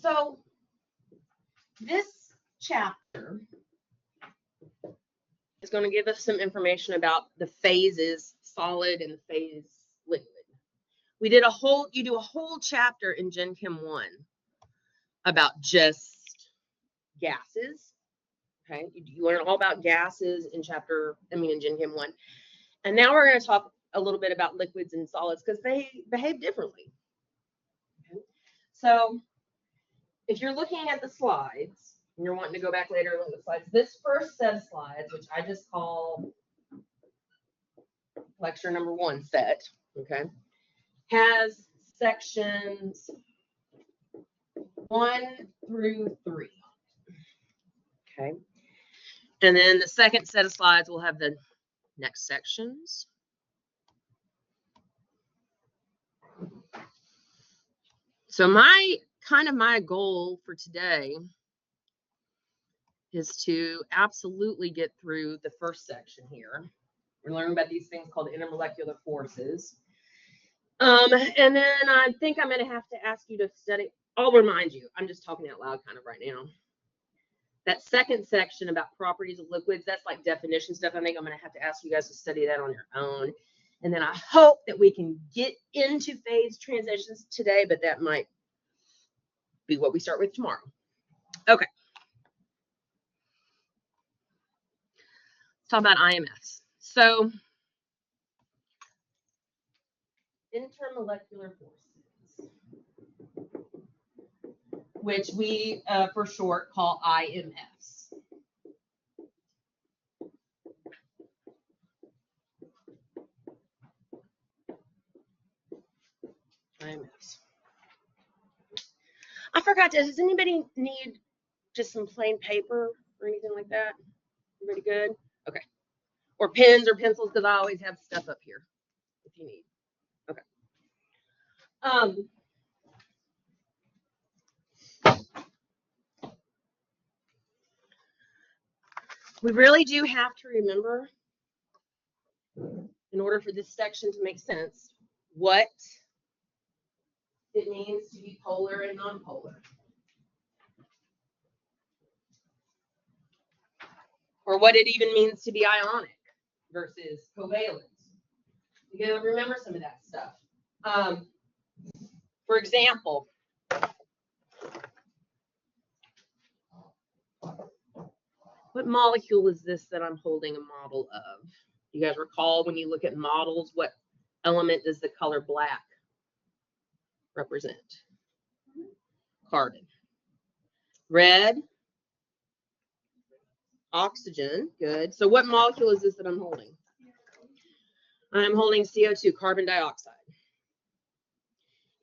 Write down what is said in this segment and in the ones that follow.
So this chapter is going to give us some information about the phases, solid and phase liquid. You do a whole chapter in Gen Chem 1 about just gases. Okay, you learn all about gases in Gen Chem 1. And now we're going to talk a little bit about liquids and solids because they behave differently. Okay. So if you're looking at the slides and you're wanting to go back later and look at the slides, this first set of slides, which I just call lecture number 1 set, okay, has sections 1 through 3. Okay. And then the second set of slides will have the next sections. So my goal for today is to absolutely get through the first section here. We're learning about these things called intermolecular forces. And then I think I'm going to have to ask you to study. I'll remind you, I'm just talking out loud kind of right now. That second section about properties of liquids, that's like definition stuff. I think I'm going to have to ask you guys to study that on your own. And then I hope that we can get into phase transitions today, but that might be what we start with tomorrow. Okay. Let's talk about IMFs. So, intermolecular forces, which we, for short, call IMFs. IMFs. I forgot to, does anybody need just some plain paper or anything like that? Everybody good? Okay. Or pens or pencils, because I always have stuff up here if you need. Okay. We really do have to remember, in order for this section to make sense, what it means to be polar and nonpolar. Or what it even means to be ionic versus covalent. You gotta remember some of that stuff. For example, what molecule is this that I'm holding a model of? You guys recall when you look at models, what element does the color black represent? Carbon. Red, oxygen, good. So what molecule is this that I'm holding? I'm holding CO2, carbon dioxide.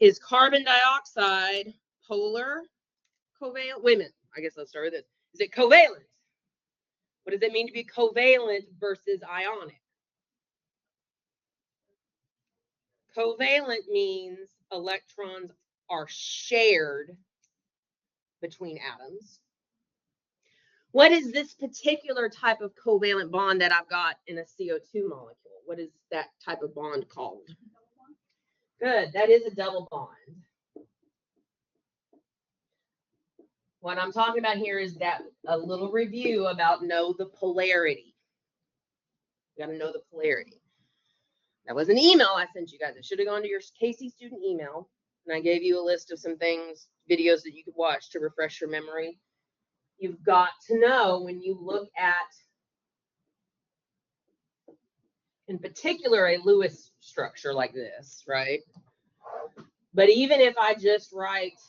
Is carbon dioxide polar, covalent? Wait a minute, I guess let's start with this. Is it covalent? What does it mean to be covalent versus ionic? Covalent means electrons are shared between atoms. What is this particular type of covalent bond that I've got in a CO2 molecule? What is that type of bond called? Good, that is a double bond. What I'm talking about here is that a little review about know the polarity. You got to know the polarity. That was an email I sent you guys. It should have gone to your Casey student email. And I gave you a list of some things, videos that you could watch to refresh your memory. You've got to know when you look at, in particular, a Lewis structure like this, right? But even if I just write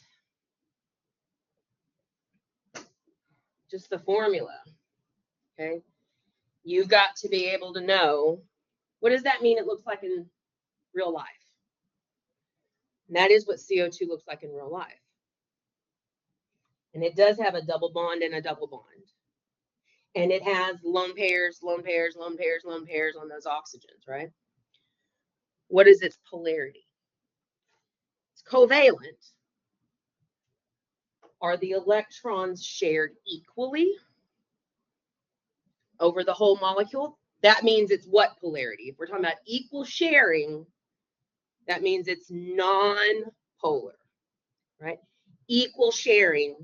just the formula, okay, you've got to be able to know, what does that mean it looks like in real life? And that is what CO2 looks like in real life. And it does have a double bond and a double bond. And it has lone pairs, lone pairs, lone pairs, lone pairs on those oxygens, right? What is its polarity? It's covalent. Are the electrons shared equally over the whole molecule? That means it's what polarity? If we're talking about equal sharing, that means it's non-polar, right? equal sharing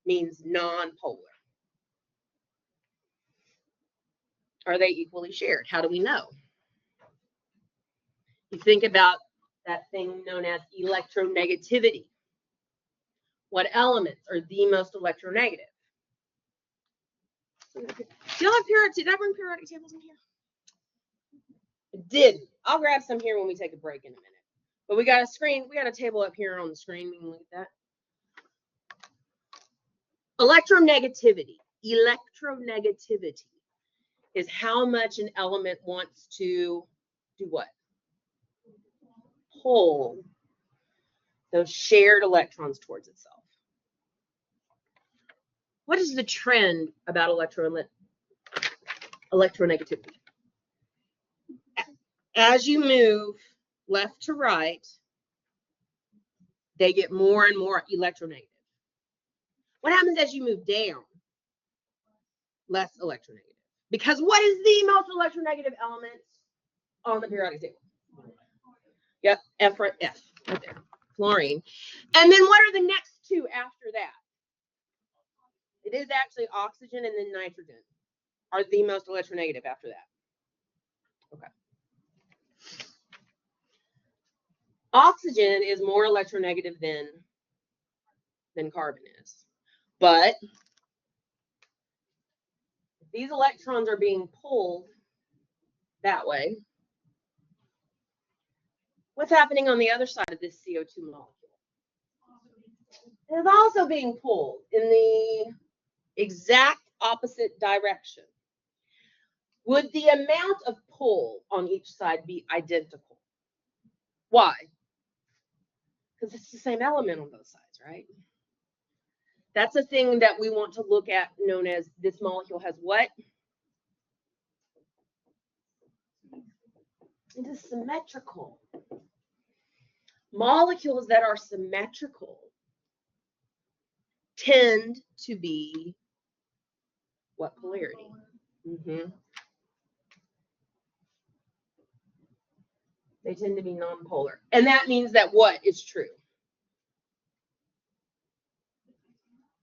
means non-polar. Are they equally shared? How do we know? You think about that thing known as electronegativity. What elements are the most electronegative? Do y'all have periodic? Did I bring periodic tables in here? I didn't. I'll grab some here when we take a break in a minute. But we got a screen. We got a table up here on the screen. We can look at that. Electronegativity. Electronegativity is how much an element wants to do what? Pull those shared electrons towards itself. What is the trend about electronegativity? As you move left to right, they get more and more electronegative. What happens as you move down? Less electronegative. Because what is the most electronegative element on the periodic table? Yep, F right there, fluorine. And then what are the next two after that? It is actually oxygen and then nitrogen are the most electronegative after that. Okay. Oxygen is more electronegative than carbon is. But if these electrons are being pulled that way, what's happening on the other side of this CO2 molecule? It is also being pulled in the exact opposite direction. Would the amount of pull on each side be identical? Why? Because it's the same element on both sides, right? That's a thing that we want to look at, known as this molecule has what? It is symmetrical. Molecules that are symmetrical tend to be what polarity? They tend to be nonpolar. And that means that what is true?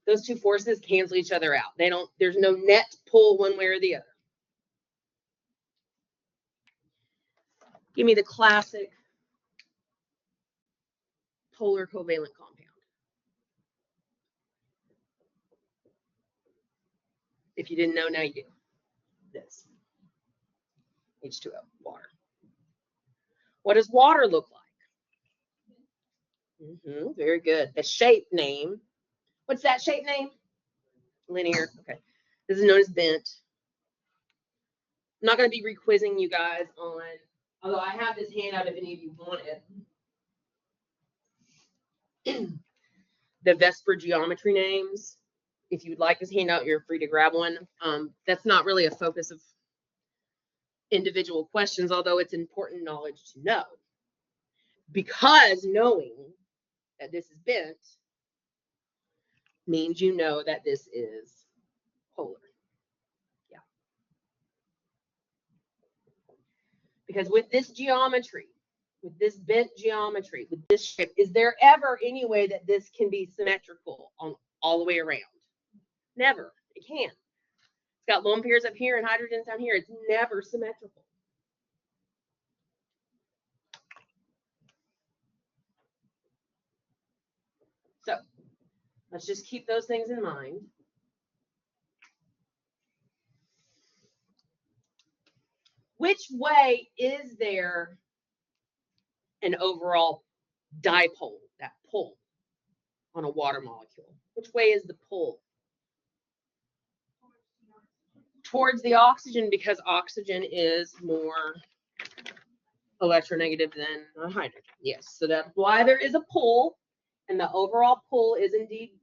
Those two forces cancel each other out. There's no net pull one way or the other. Give me the classic polar covalent compound. If you didn't know, now you do. This. H2O, water. What does water look like? Very good. The shape name. What's that shape name? Linear. Okay. This is known as bent. I'm not going to be requizzing you guys on, although I have this handout if any of you want it. The VSEPR geometry names. If you would like this handout, you're free to grab one. That's not really a focus of individual questions, although it's important knowledge to know. Because knowing that this is bent means you know that this is polar. Yeah. Because with this geometry, with this bent geometry, with this shape, is there ever any way that this can be symmetrical on all the way around? Never. It can't. It's got lone pairs up here and hydrogens down here. It's never symmetrical. So let's just keep those things in mind. Which way is there an overall dipole, that pull on a water molecule? Which way is the pull? Towards the oxygen, because oxygen is more electronegative than hydrogen. Yes, so that's why there is a pull, and the overall pull is indeed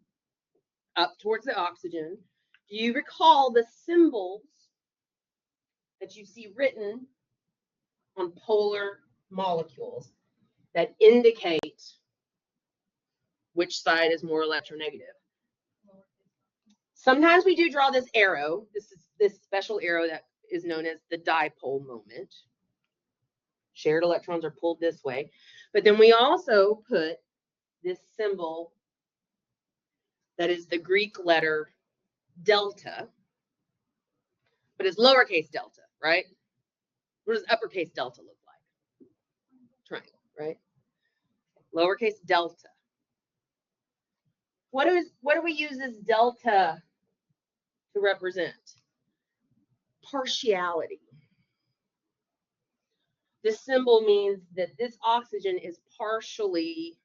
up towards the oxygen. Do you recall the symbols that you see written on polar molecules that indicate which side is more electronegative? Sometimes we do draw this arrow. This is this special arrow that is known as the dipole moment. Shared electrons are pulled this way. But then we also put this symbol that is the Greek letter delta, but it's lowercase delta, right? What does uppercase delta look like? Triangle, right? Lowercase delta. What do we use this delta to represent? Partiality. This symbol means that this oxygen is partially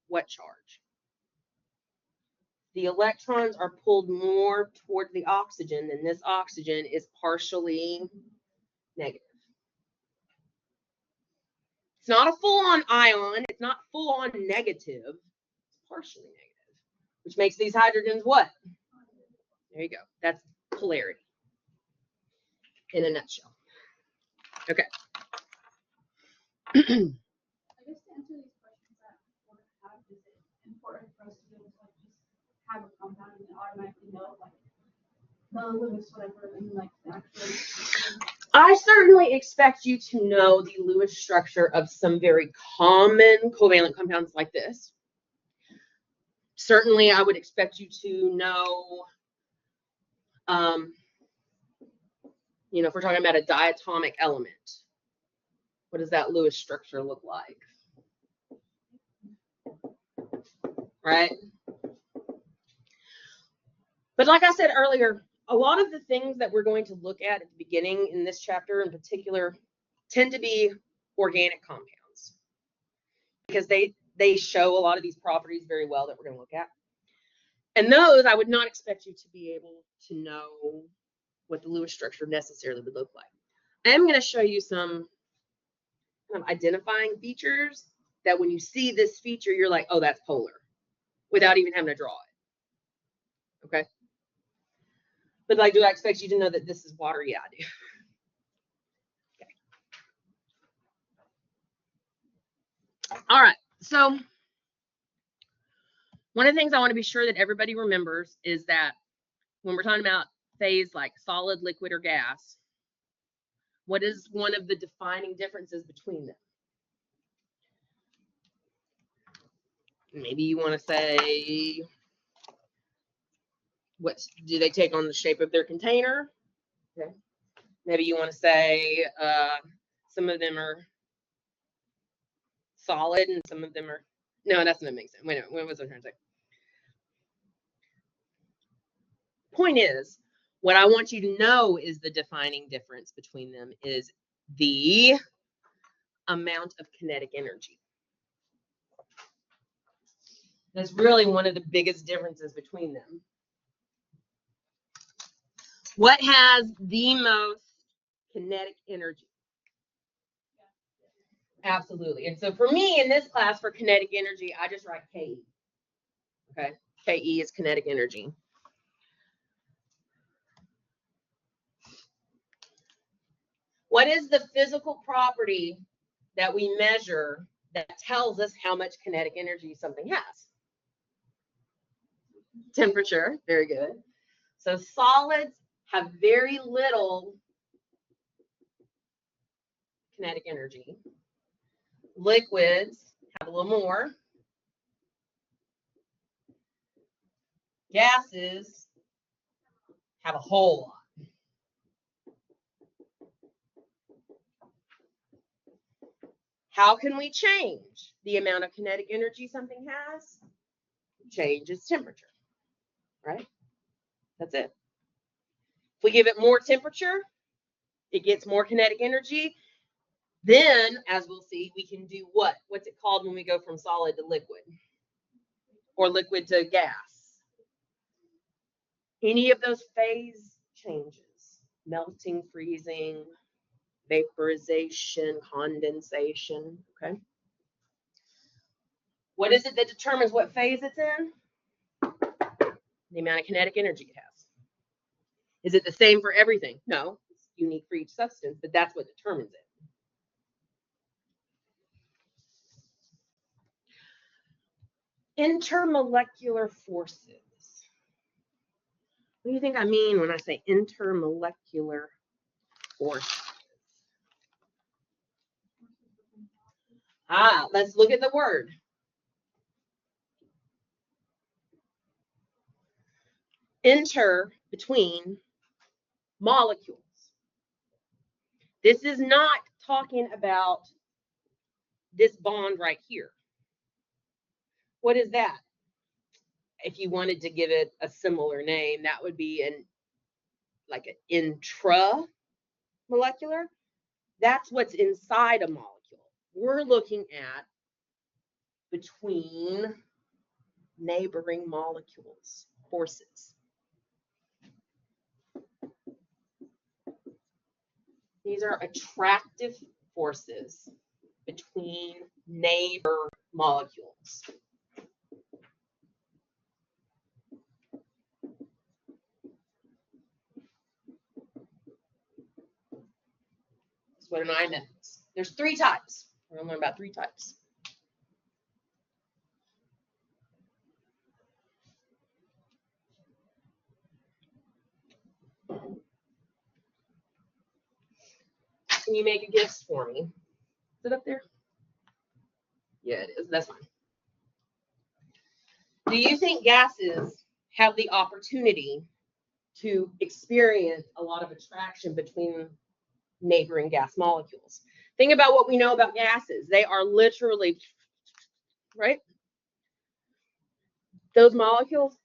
what charge? The electrons are pulled more toward the oxygen, and this oxygen is partially negative. It's not a full-on ion. It's not full-on negative. It's partially negative, which makes these hydrogens what? There you go. That's polarity in a nutshell. Okay. I guess to answer these questions that we're going to have, is it important for us to be able to like just have a compound and automatically know like the Lewis whatever and like the actual? I certainly expect you to know the Lewis structure of some very common covalent compounds like this. Certainly, I would expect you to know, you know, if we're talking about a diatomic element, what does that Lewis structure look like? Right? But like I said earlier, a lot of the things that we're going to look at the beginning in this chapter in particular tend to be organic compounds because they show a lot of these properties very well that we're going to look at. And those, I would not expect you to be able to know what the Lewis structure necessarily would look like. I am going to show you some kind of identifying features that when you see this feature, you're like, oh, that's polar, without even having to draw it. Okay? But like, do I expect you to know that this is water? Yeah, I do. Okay. All right. So one of the things I want to be sure that everybody remembers is that when we're talking about phase like solid, liquid, or gas, what is one of the defining differences between them? Maybe you want to say, what do they take on the shape of their container? Okay. Maybe you want to say some of them are solid and some of them are, no, that's not make sense. Wait a minute, what was I trying to say? Point is, what I want you to know is the defining difference between them is the amount of kinetic energy. That's really one of the biggest differences between them. What has the most kinetic energy? Absolutely. And so for me in this class for kinetic energy, I just write Ke. Okay. Ke is kinetic energy. What is the physical property that we measure that tells us how much kinetic energy something has? Temperature. Very good. So solids have very little kinetic energy. Liquids have a little more. Gases have a whole lot. How can we change the amount of kinetic energy something has? Change its temperature, right? That's it. If we give it more temperature, it gets more kinetic energy. Then, as we'll see, we can do what? What's it called when we go from solid to liquid? Or liquid to gas? Any of those phase changes, melting, freezing, vaporization, condensation, okay? What is it that determines what phase it's in? The amount of kinetic energy it has. Is it the same for everything? No, it's unique for each substance, but that's what determines it. Intermolecular forces. What do you think I mean when I say intermolecular forces? Let's look at the word. enter between molecules. This is not talking about this bond right here. What is that? If you wanted to give it a similar name, that would be like an intramolecular. That's what's inside a molecule. We're looking at between neighboring molecules, forces. These are attractive forces between neighbor molecules. That's what an IMF is. There's 3 types. We're going to learn about 3 types. Can you make a gift for me? Is it up there? Yeah, it is. That's fine. Do you think gases have the opportunity to experience a lot of attraction between neighboring gas molecules? Think about what we know about gases. They are literally, right? Those molecules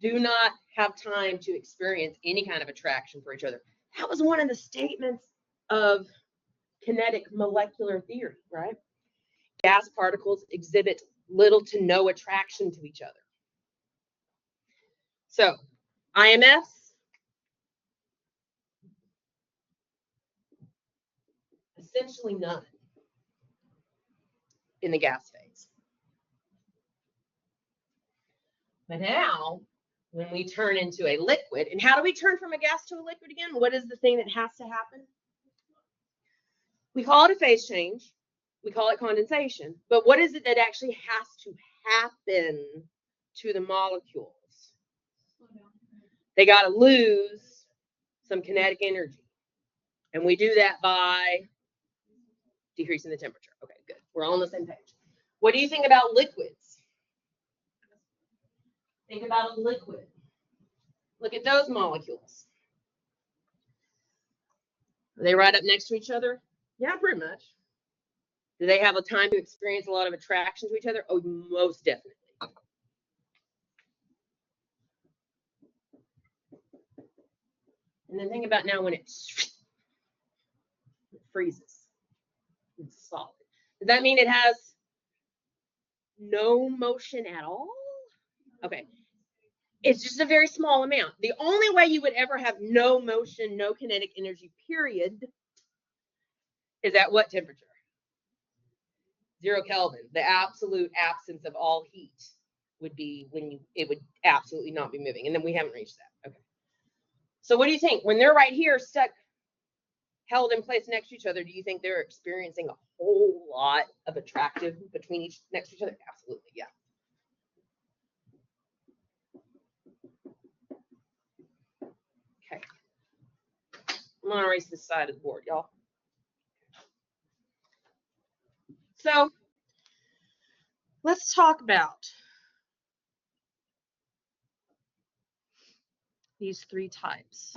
do not have time to experience any kind of attraction for each other. That was one of the statements of kinetic molecular theory, right? Gas particles exhibit little to no attraction to each other. So, IMFs, essentially none in the gas phase. But now, when we turn into a liquid, and how do we turn from a gas to a liquid again? What is the thing that has to happen? We call it a phase change. We call it condensation. But what is it that actually has to happen to the molecules? They got to lose some kinetic energy. And we do that by decreasing the temperature. Okay, good. We're all on the same page. What do you think about liquids? Think about a liquid. Look at those molecules. Are they right up next to each other? Yeah, pretty much. Do they have a time to experience a lot of attraction to each other? Oh, most definitely. And then think about now when it freezes. It's solid. Does that mean it has no motion at all? Okay. It's just a very small amount. The only way you would ever have no motion, no kinetic energy, period, is at what temperature? 0 Kelvin. The absolute absence of all heat would be when it would absolutely not be moving. And then we haven't reached that. Okay. So what do you think? When they're right here stuck, held in place next to each other, do you think they're experiencing a whole lot of attraction between next to each other? Absolutely, yeah. Okay. I'm going to erase this side of the board, y'all. So let's talk about these 3 types.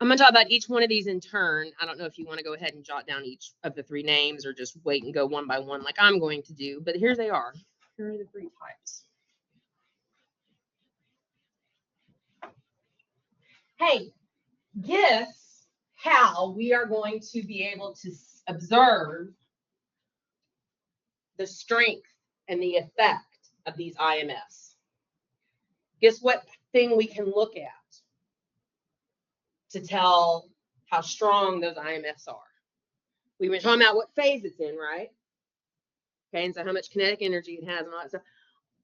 I'm going to talk about each one of these in turn. I don't know if you want to go ahead and jot down each of the 3 names or just wait and go one by one like I'm going to do, but here they are. Here are the 3 types. Hey, guess how we are going to be able to observe the strength and the effect of these IMFs. Guess what thing we can look at to tell how strong those IMFs are? We've been talking about what phase it's in, right? Okay, and so how much kinetic energy it has and all that stuff.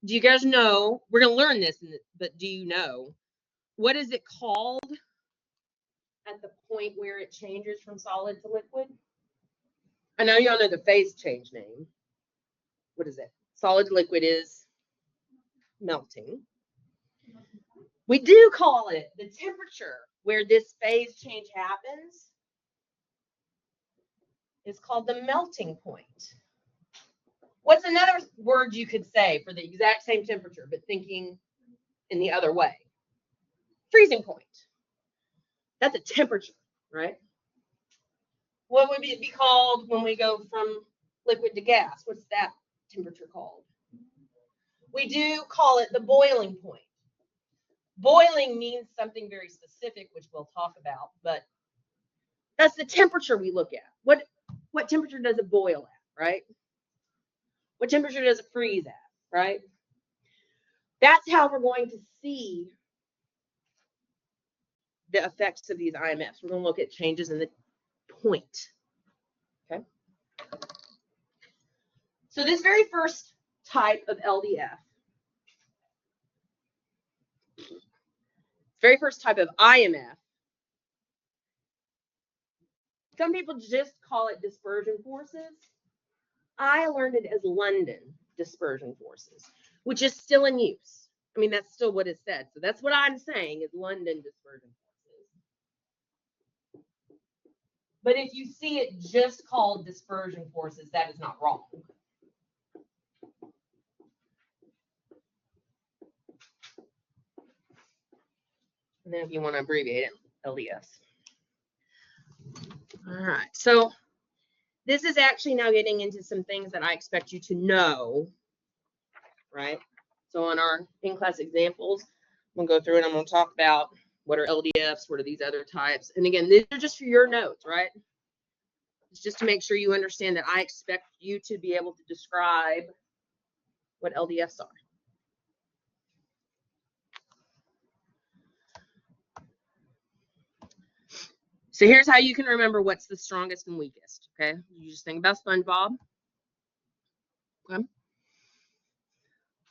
Do you guys know, we're going to learn this, but do you know, what is it called at the point where it changes from solid to liquid? I know y'all know the phase change name. What is it? Solid to liquid is melting. We do call it the temperature where this phase change happens is called the melting point. What's another word you could say for the exact same temperature, but thinking in the other way? Freezing point. That's a temperature, right? What would it be called when we go from liquid to gas? What's that temperature called? We do call it the boiling point. Boiling means something very specific, which we'll talk about, but that's the temperature we look at. What temperature does it boil at, right? What temperature does it freeze at, right? That's how we're going to see the effects of these IMFs. We're going to look at changes in the point. Okay. So this very first type of LDF, very first type of IMF, some people just call it dispersion forces. I learned it as London dispersion forces, which is still in use. I mean, that's still what it said. So that's what I'm saying is London dispersion forces. But if you see it just called dispersion forces, that is not wrong. And then if you want to abbreviate it, LDS. All right. So this is actually now getting into some things that I expect you to know, right? So on our in-class examples, I'm going to go through and I'm going to talk about what are LDFs, what are these other types. And again, these are just for your notes, right? It's just to make sure you understand that I expect you to be able to describe what LDFs are. So here's how you can remember what's the strongest and weakest, okay? You just think about SpongeBob. Okay.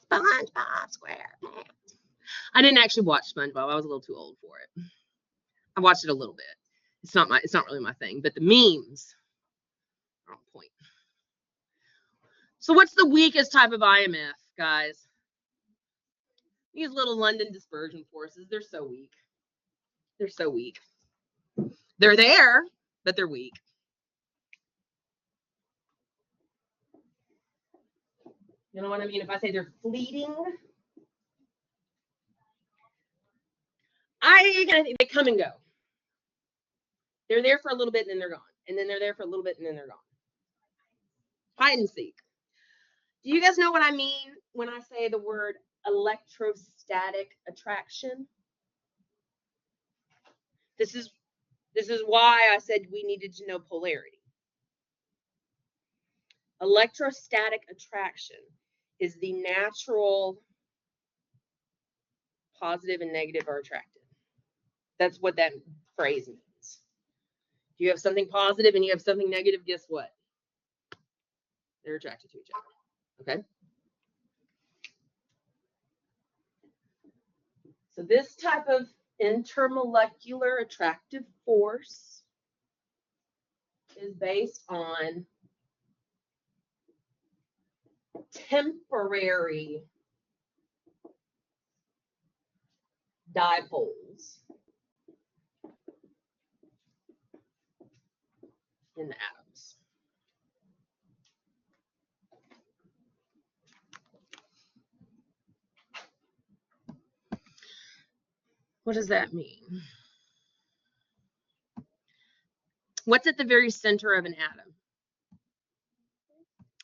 SpongeBob SquarePants. I didn't actually watch SpongeBob. I was a little too old for it. I watched it a little bit. It's not really my thing, but the memes are on point. So what's the weakest type of IMF, guys? These little London dispersion forces, they're so weak. They're so weak. They're there, but they're weak. You know what I mean? If I say they're fleeting, they come and go. They're there for a little bit and then they're gone. And then they're there for a little bit and then they're gone. Hide and seek. Do you guys know what I mean when I say the word electrostatic attraction? This is why I said we needed to know polarity. Electrostatic attraction is the natural positive and negative are attracted. That's what that phrase means. You have something positive and you have something negative, guess what? They're attracted to each other. Okay? So this type of intermolecular attractive force is based on temporary dipoles in the atoms. What does that mean? What's at the very center of an atom?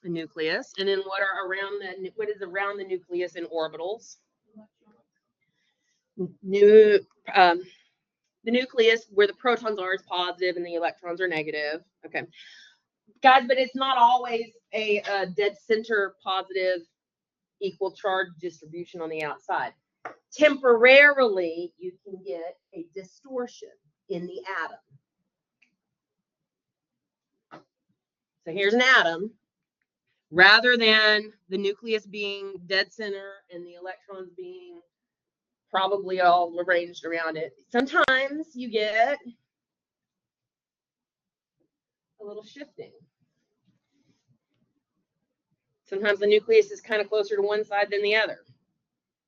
A nucleus. And then what is around the nucleus in orbitals? The nucleus where the protons are is positive and the electrons are negative. Okay. Guys, but it's not always a dead center positive equal charge distribution on the outside. Temporarily, you can get a distortion in the atom. So here's an atom. Rather than the nucleus being dead center and the electrons being probably all arranged around it, sometimes you get a little shifting. Sometimes the nucleus is kind of closer to one side than the other.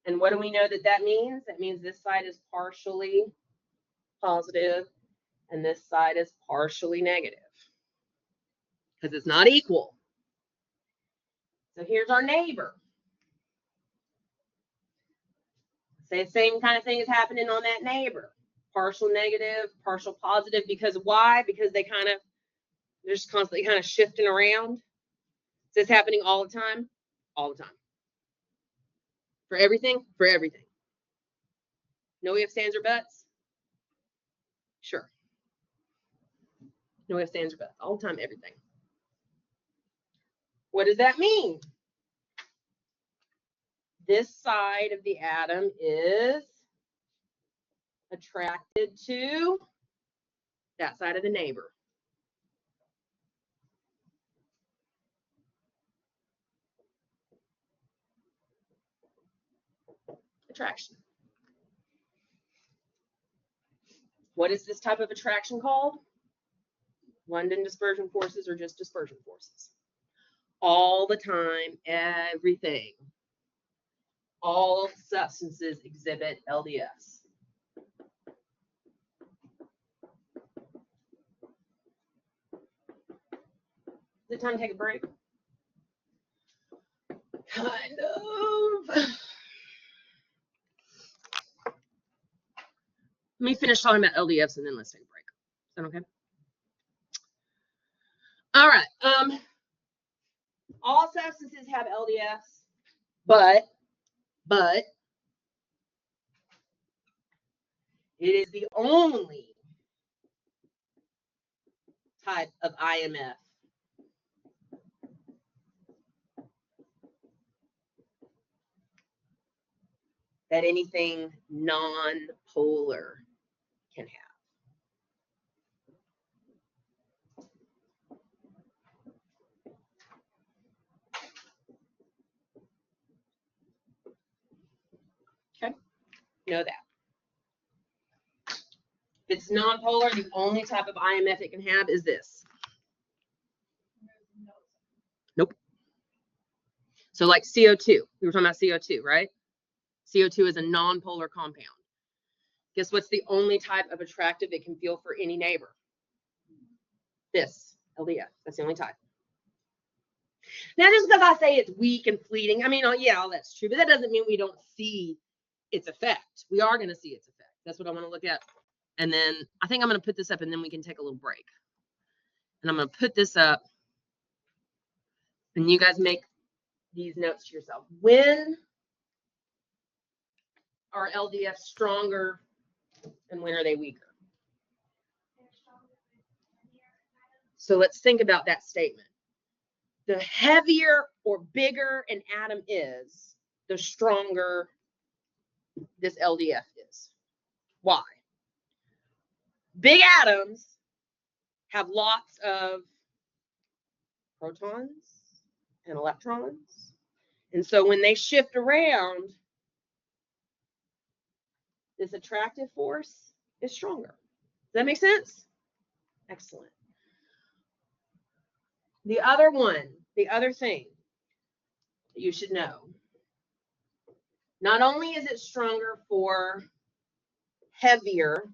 And what do we know that means? That means this side is partially positive and this side is partially negative. because it's not equal. So here's our neighbor. Say the same kind of thing is happening on that neighbor. Partial negative, partial positive, because why? Because they're just constantly kind of shifting around. Is this happening all the time? All the time. For everything? For everything. No ifs, ands, or buts? Sure. No ifs, ands, or buts. All the time, everything. What does that mean? This side of the atom is attracted to that side of the neighbor. Attraction. What is this type of attraction called? London dispersion forces or just dispersion forces? All the time, everything. All substances exhibit LDFs. Is it time to take a break? Kind of. Let me finish talking about LDFs and then let's take a break. Is that okay? All right. All substances have LDFs, but it is the only type of IMF that anything non-polar can have. Okay, know that. If it's non-polar, the only type of IMF it can have is this. Nope. So like CO2, we were talking about CO2, right? CO2 is a non-polar compound. Guess what's the only type of attractive it can feel for any neighbor? This, LDF, that's the only type. Now, just because I say it's weak and fleeting, I mean, yeah, all that's true, but that doesn't mean we don't see its effect. We are going to see its effect. That's what I want to look at. And then I think I'm going to put this up and then we can take a little break. And I'm going to put this up and you guys make these notes to yourself. When are LDFs stronger and when are they weaker? So let's think about that statement. The heavier or bigger an atom is, the stronger this LDF is. Why? Big atoms have lots of protons and electrons. And so when they shift around, this attractive force is stronger. Does that make sense? Excellent. The other thing that you should know, not only is it stronger for heavier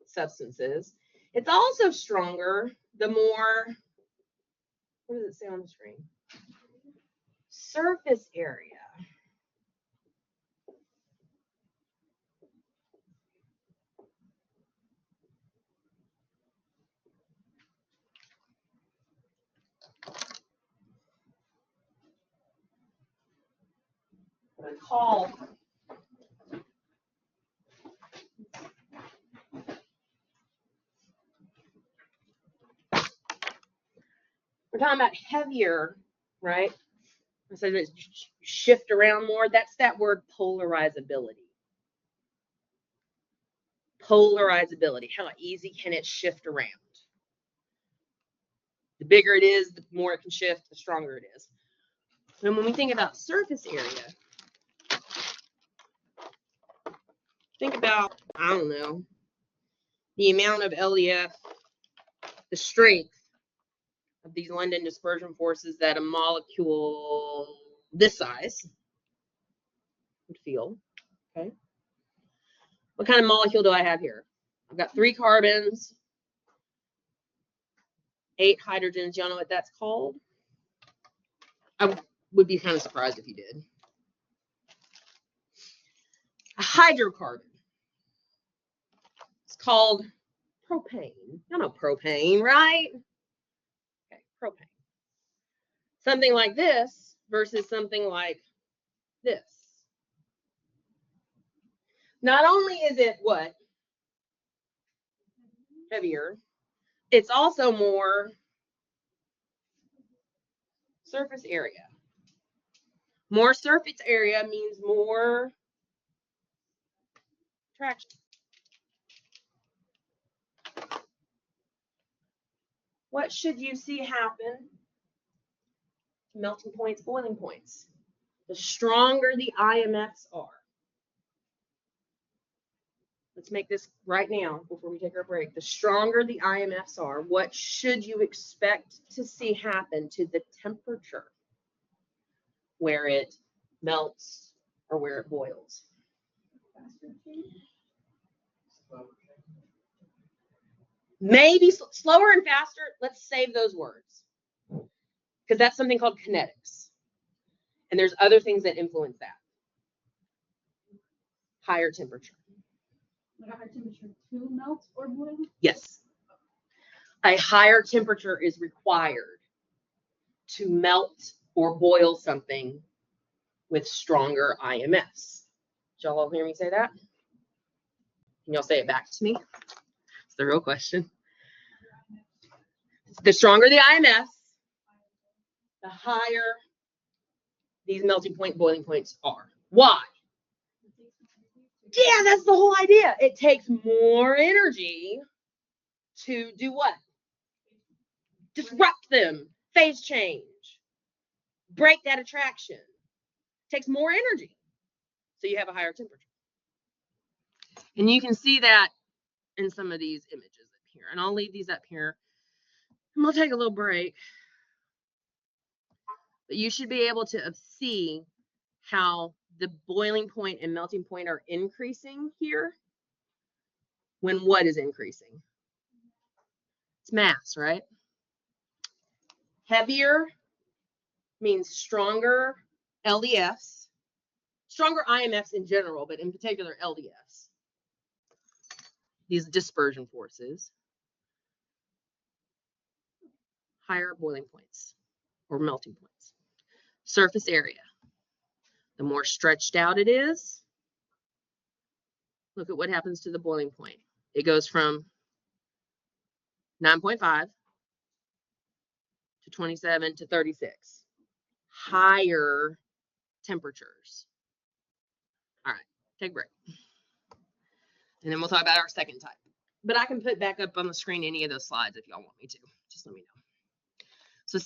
substances, it's also stronger the more, what does it say on the screen? Surface area. What I call we're talking about heavier, right? So it's shift around more. That's that word polarizability. Polarizability. How easy can it shift around? The bigger it is, the more it can shift, the stronger it is. And when we think about surface area, think about, I don't know, the amount of LDF, the strength of these London dispersion forces that a molecule this size would feel. Okay. What kind of molecule do I have here? I've got 3 carbons 8 hydrogens. Y'all know what that's called? I would be kind of surprised if you did. A hydrocarbon. It's called propane. Y'all know propane, right? Okay, propane. Something like this versus something like this. Not only is it what? Heavier. It's also more surface area. More surface area means more traction. What should you see happen to melting points, boiling points? The stronger the IMFs are. Let's make this right now before we take our break. The stronger the IMFs are, what should you expect to see happen to the temperature where it melts or where it boils? Maybe slower and faster. Let's save those words because that's something called kinetics. And there's other things that influence that. Higher temperature. Like a higher temperature to melt or boil? Yes. A higher temperature is required to melt or boil something with stronger IMFs. Did y'all all hear me say that? Can y'all say it back to me? It's the real question. The stronger the IMFs, the higher these melting point, boiling points are. Why? Yeah, that's the whole idea. It takes more energy to do what? Disrupt them, phase change, break that attraction. It takes more energy. So you have a higher temperature. And you can see that in some of these images up here. And I'll leave these up here. And we'll take a little break. But you should be able to see how the boiling point and melting point are increasing here when what is increasing? It's mass, right? Heavier means stronger LDFs, stronger IMFs in general, but in particular LDFs. These dispersion forces. Higher boiling points or melting points. Surface area. The more stretched out it is, look at what happens to the boiling point. It goes from 9.5 to 27 to 36. Higher temperatures. All right, take a break. And then we'll talk about our second type. But I can put back up on the screen any of those slides if y'all want me to. Just let me know. So